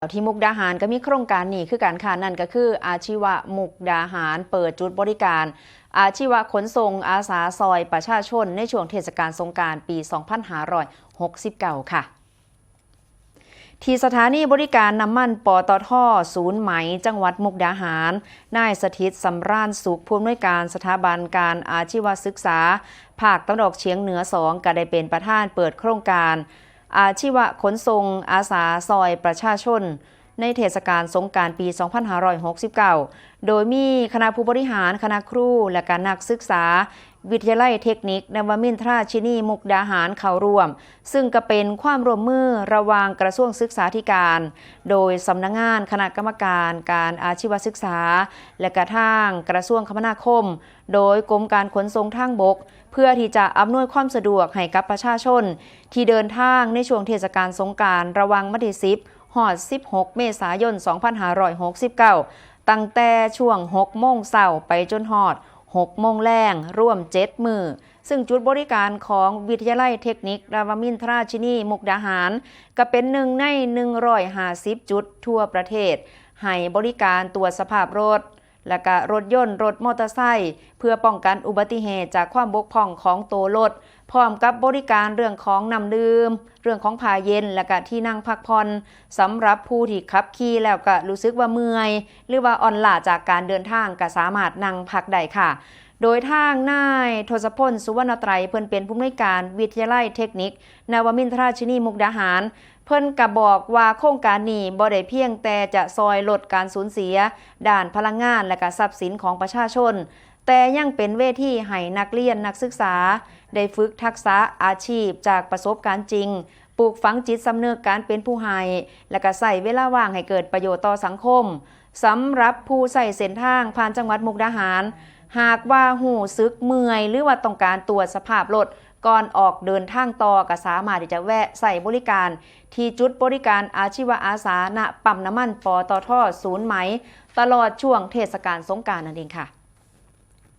ที่มุกดาหารก็มีโครงการนี้คือการค่ะนั่นก็คืออาชีวะมุกดาหารเปิดจุดบริการอาชีวะขนส่งอาสาซอยประชาชนในช่วงเทศกาลสงกรานต์ปี 2569 ค่ะที่สถานีบริการน้ำมันปตท.ศูนย์ไหมจังหวัดมุกดาหารนายสถิตสำราญสุขผู้อำนวยการสถาบันการอาชีวศึกษาภาคตะวันออกเฉียงเหนือ2ก็ได้เป็นประธานเปิดโครงการอาชีวะขนส่งอาสาซอยประชาชนในเทศกาลสงกรานต์ปี 2569 โดยมีคณะผู้บริหารคณะครูและการนักศึกษาวิทยาลัยเทคนิคนวมินทราชินีมุกดาหารเข้าร่วมซึ่งก็เป็นความร่วมมือระหว่างกระทรวงศึกษาธิการโดยสำนักงานคณะกรรมการการอาชีวศึกษาและกระทั่งกระทรวงคมนาคมโดยกรมการขนส่งทางบกเพื่อที่จะอำนวยความสะดวกให้กับประชาชนที่เดินทางในช่วงเทศกาลสงกรานต์ระหว่างวันที่10 ฮอด 16 เมษายน 2569 ตั้งแต่ช่วง 6 โมงเช้าไปจนฮอด 6 โมงแลงร่วม 7 มื้อซึ่งจุดบริการของวิทยาลัยเทคนิคนวมินทราชินีมุกดาหารก็เป็นหนึ่งใน 150 จุดทั่วประเทศให้บริการตรวจสภาพรถและก็รถยนต์รถมอเตอร์ไซค์เพื่อป้องกันอุบัติเหตุจากความบกพร่องของตัวรถพร้อมกับบริการเรื่องของน้ำดื่มเรื่องของผ้าเย็นและก็ที่นั่งพักผ่อนสำหรับผู้ที่ขับขี่แล้วก็รู้สึกว่าเมื่อยหรือว่าอ่อนล้าจากการเดินทางก็สามารถนั่งพักได้ค่ะโดยทางนายทศพลสุวรรณไตรเพิ่นเป็นผู้อำนวยการวิทยาลัยเทคนิคนวมินทราชินีมุกดาหารเพิ่นก็บอกว่าโครงการนี้บ่ได้เพียงแต่จะซอยลดการสูญเสียด้านพลังงานและก็ทรัพย์สินของประชาชนแต่ยังเป็นเวทีให้นักเรียนนักศึกษาได้ฝึกทักษะอาชีพจากประสบการณ์จริงปลูกฝังจิตสำนึกการเป็นผู้ให้และก็ใส่เวลาว่างให้เกิดประโยชน์ต่อสังคมสำหรับผู้ใส่เส้นทางผ่านจังหวัดมุกดาหารหากว่าหูสึกเมื่อยหรือว่าต้องการตรวจสภาพรถก่อนออกเดินทางต่อก็สามารถที่จะแวะใส่บริการที่จุดบริการอาชีวอาสาณปั๊มน้ำมันปตท.ศูนย์ไหมตลอดช่วงเทศกาลสงกรานต์นั่นเองค่ะ